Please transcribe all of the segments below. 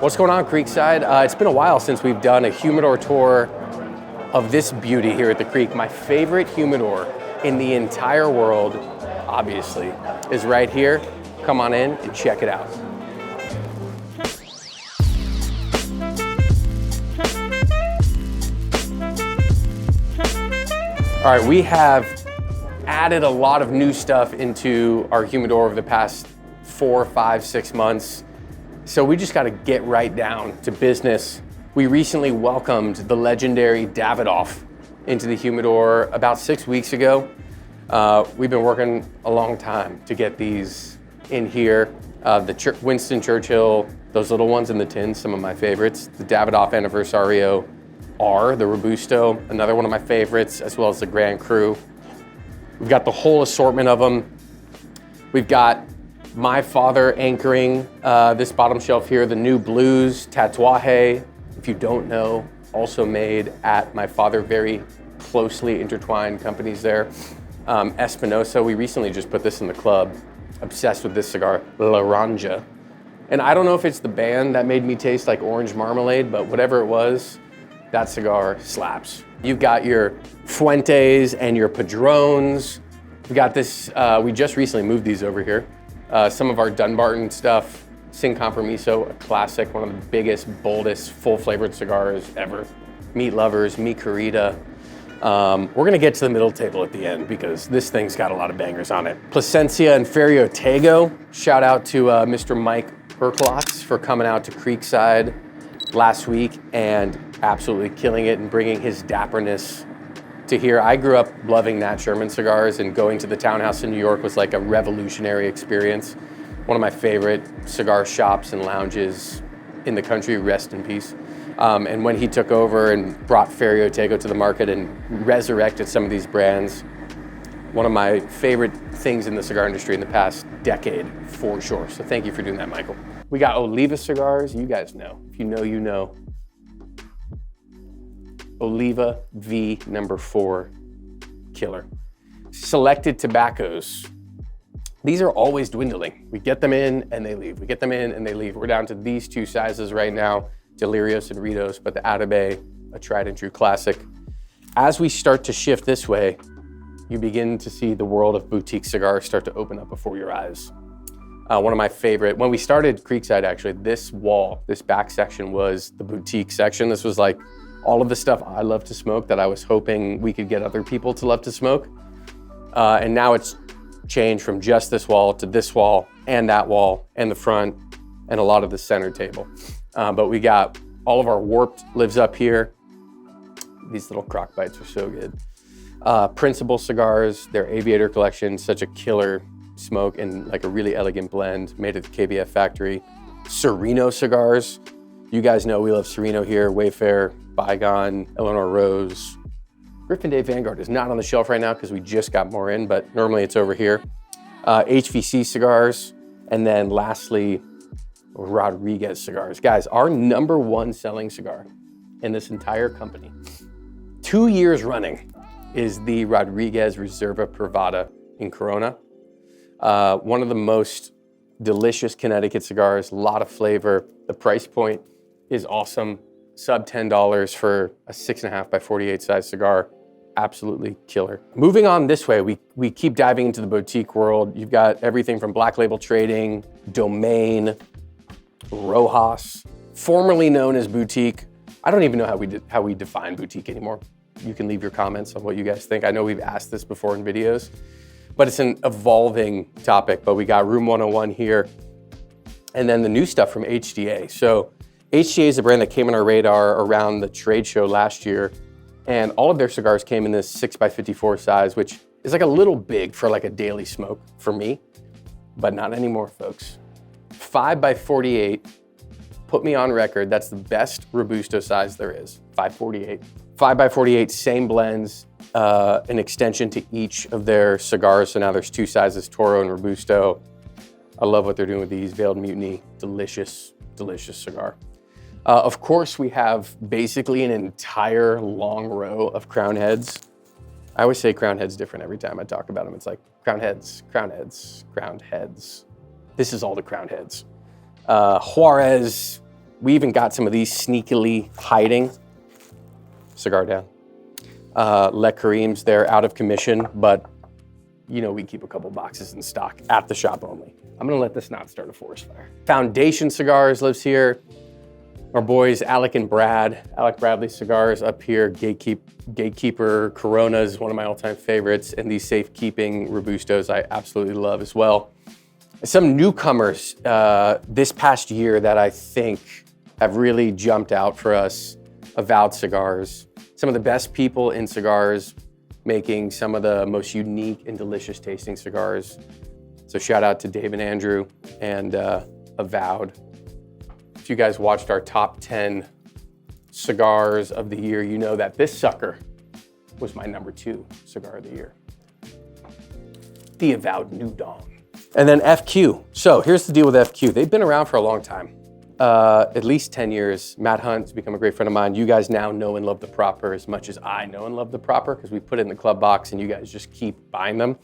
What's going on, Creekside? It's been a while since we've done a humidor tour of this beauty here at the Creek. My favorite humidor in the entire world, obviously, is right here. Come on in and check it out. All right, we have added a lot of new stuff into our humidor over the past 4, 5, 6 months. So we just got to get right down to business. We recently welcomed the legendary Davidoff into the humidor about 6 weeks ago. We've been working a long time to get these in here. The Winston Churchill, those little ones in the tin, some of my favorites. The Davidoff Anniversario R, the Robusto, another one of my favorites, as well as the Grand Cru. We've got the whole assortment of them. We've got my father anchoring this bottom shelf here, the new Blues Tatuaje. If you don't know, also made at my father, very closely intertwined companies there. Espinosa, we recently just put this in the club. Obsessed with this cigar, Laranja. And I don't know if it's the band that made me taste like orange marmalade, but whatever it was, that cigar slaps. You've got your Fuentes and your Padrones. We got this, we just recently moved these over here. Some of our Dunbarton stuff, Sin Compromiso, a classic, one of the biggest, boldest, full-flavored cigars ever. Meat Lovers, Mi Querida. We're gonna get to the middle table at the end because this thing's got a lot of bangers on it. Plasencia and Ferio Tego. Shout out to Mr. Mike Herklotz for coming out to Creekside last week and absolutely killing it and bringing his dapperness to here. I grew up loving Nat Sherman cigars, and going to the Townhouse in New York was like a revolutionary experience. One of my favorite cigar shops and lounges in the country, rest in peace. And when he took over and brought Ferio Tego to the market and resurrected some of these brands, one of my favorite things in the cigar industry in the past decade, for sure. So thank you for doing that, Michael. We got Oliva cigars, you guys know. If you know, you know. Oliva V number 4, killer. Selected tobaccos. These are always dwindling. We get them in and they leave. We get them in and they leave. We're down to these 2 sizes right now, Delirios and Ritos, but the Atabey, a tried and true classic. As we start to shift this way, you begin to see the world of boutique cigars start to open up before your eyes. One of my favorite, when we started Creekside actually, this wall, this back section was the boutique section. This was like all of the stuff I love to smoke that I was hoping we could get other people to love to smoke. And now it's changed from just this wall to this wall and that wall and the front and a lot of the center table. But we got all of our Warped lives up here. These little crock bites are so good. Principal cigars, their Aviator collection, such a killer smoke and like a really elegant blend made at the KBF factory. Sereno cigars. You guys know we love Sereno here, Wayfair, Bygone, Eleanor Rose. Griffin Day Vanguard is not on the shelf right now because we just got more in, but normally it's over here. HVC cigars, and then lastly, Rodriguez cigars. Guys, our number 1 selling cigar in this entire company, 2 years running, is the Rodriguez Reserva Privada in Corona. One of the most delicious Connecticut cigars, a lot of flavor. The price point is awesome. Sub $10 for a 6.5 by 48 size cigar. Absolutely killer. Moving on this way, we keep diving into the boutique world. You've got everything from Black Label Trading, Domain, Rojas, formerly known as boutique. I don't even know how we define boutique anymore. You can leave your comments on what you guys think. I know we've asked this before in videos, but it's an evolving topic. But we got Room 101 here, and then the new stuff from HDA. So HDA is a brand that came on our radar around the trade show last year, and all of their cigars came in this 6x54 size, which is like a little big for like a daily smoke for me, but not anymore, folks. 5x48, put me on record, that's the best Robusto size there is, 548. 5x48, same blends, an extension to each of their cigars, so now there's 2 sizes, Toro and Robusto. I love what they're doing with these, Veiled Mutiny, delicious, delicious cigar. Of course, we have basically an entire long row of Crown Heads. I always say Crown Heads different every time I talk about them. It's like Crown Heads, Crown Heads, Crown Heads. This is all the Crown Heads. Juarez, We even got some of these sneakily hiding. Cigar down. Le Kareem's, they're out of commission, but you know, we keep a couple boxes in stock at the shop only. I'm gonna let this not start a forest fire. Foundation Cigars lives here. Our boys, Alec and Brad. Alec Bradley Cigars up here. Gatekeeper Corona is one of my all-time favorites, and these safekeeping Robustos I absolutely love as well. Some newcomers this past year that I think have really jumped out for us. Avowed Cigars. Some of the best people in cigars making some of the most unique and delicious tasting cigars. So shout out to Dave and Andrew and Avowed. If you guys watched our top 10 cigars of the year, you know that this sucker was my number 2 cigar of the year. The Avowed New Dawn. And then FQ. So here's the deal with FQ. They've been around for a long time. At least 10 years. Matt Hunt's become a great friend of mine. You guys now know and love the Proper as much as I know and love the Proper because we put it in the club box and you guys just keep buying them.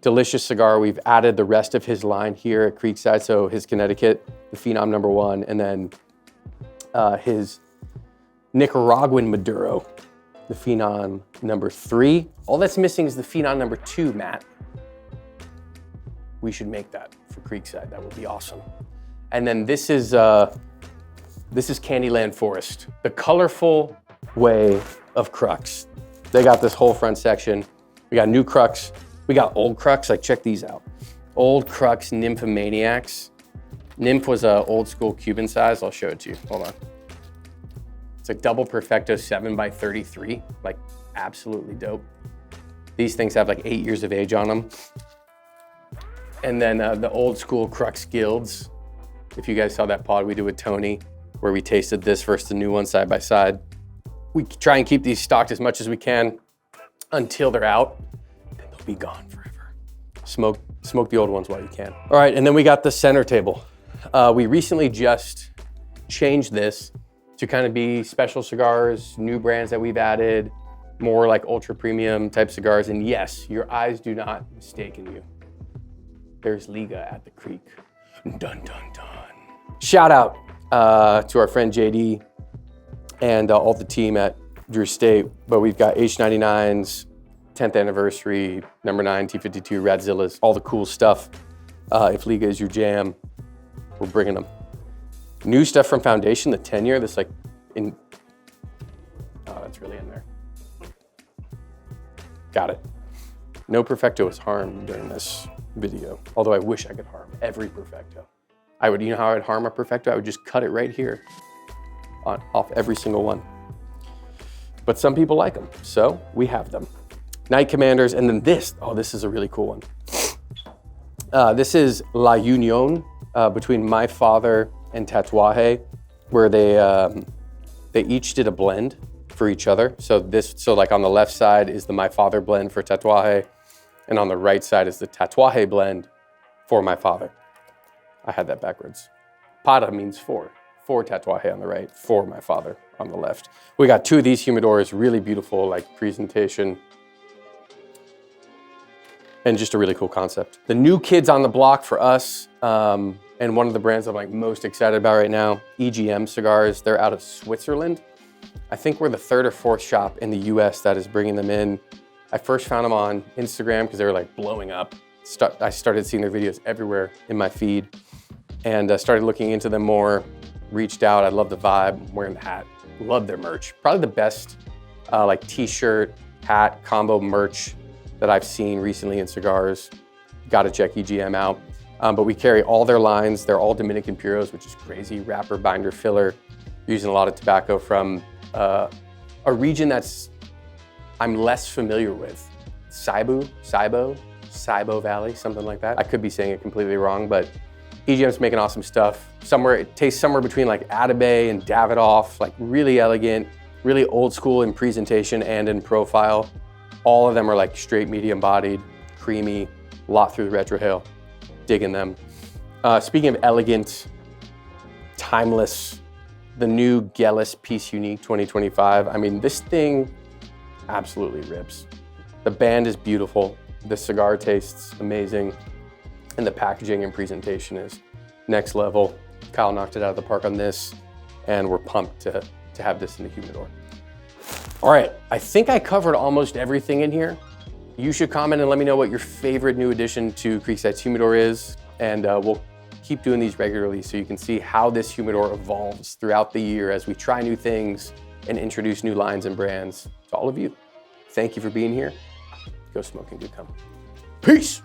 Delicious cigar. We've added the rest of his line here at Creekside. So his Connecticut, the Phenom number 1, and then his Nicaraguan Maduro, the Phenom number 3. All that's missing is the Phenom number 2, Matt. We should make that for Creekside. That would be awesome. And then this is Candyland Forest, the colorful way of Crux. They got this whole front section. We got new Crux. We got old Crux. Like, check these out. Old Crux Nymphomaniacs. Nymph was a old school Cuban size. I'll show it to you. Hold on. It's a double Perfecto 7x33. Like, absolutely dope. These things have like 8 years of age on them. And then the old school Crux Guilds. If you guys saw that pod we did with Tony, where we tasted this versus the new one side by side. We try and keep these stocked as much as we can until they're out, then they'll be gone forever. Smoke the old ones while you can. All right, and then we got the center table. We recently just changed this to kind of be special cigars, new brands that we've added, more like ultra premium type cigars. And yes, your eyes do not mistaken you. There's Liga at the Creek. Dun, dun, dun. Shout out to our friend JD and all the team at Drew State, but we've got H99s, 10th anniversary, number 9, T52, Radzillas, all the cool stuff. If Liga is your jam, we're bringing them. New stuff from Foundation, the 10-year, that's like in, oh, that's really in there. Got it. No Perfecto was harmed during this video, although I wish I could harm every Perfecto. I would, you know how I would harm a Perfecto? I would just cut it right here off every single one. But some people like them, so we have them. Night Commanders, and then this, oh, this is a really cool one. This is La Union between My Father and Tatuaje, where they each did a blend for each other. So like on the left side is the My Father blend for Tatuaje, and on the right side is the Tatuaje blend for My Father. I had that backwards. Para means for Tatuaje on the right, for My Father on the left. We got 2 of these humidors, really beautiful, like presentation, and just a really cool concept. The new kids on the block for us, and one of the brands I'm like most excited about right now, EGM Cigars. They're out of Switzerland. I think we're the 3rd or 4th shop in the US that is bringing them in. I first found them on Instagram because they were like blowing up. I started seeing their videos everywhere in my feed and started looking into them more, reached out. I love the vibe, wearing the hat, love their merch. Probably the best like t-shirt, hat, combo merch that I've seen recently in cigars. Gotta check EGM out. But we carry all their lines. They're all Dominican Puros, which is crazy. Wrapper, binder, filler, using a lot of tobacco from a region I'm less familiar with. Saibo Valley, something like that. I could be saying it completely wrong, but EGM's making awesome stuff. It tastes somewhere between like Atabey and Davidoff, like really elegant, really old school in presentation and in profile. All of them are like straight medium bodied, creamy, lot through the retrohale. Digging them. Speaking of elegant, timeless, the new Gellis Piece Unique 2025. I mean, this thing absolutely rips. The band is beautiful. The cigar tastes amazing. And the packaging and presentation is next level. Kyle knocked it out of the park on this. and we're pumped to have this in the humidor. All right, I think I covered almost everything in here. You should comment and let me know what your favorite new addition to Creeksight's humidor is, and we'll keep doing these regularly so you can see how this humidor evolves throughout the year as we try new things and introduce new lines and brands to all of you. Thank you for being here. Go smoke and good company. Peace.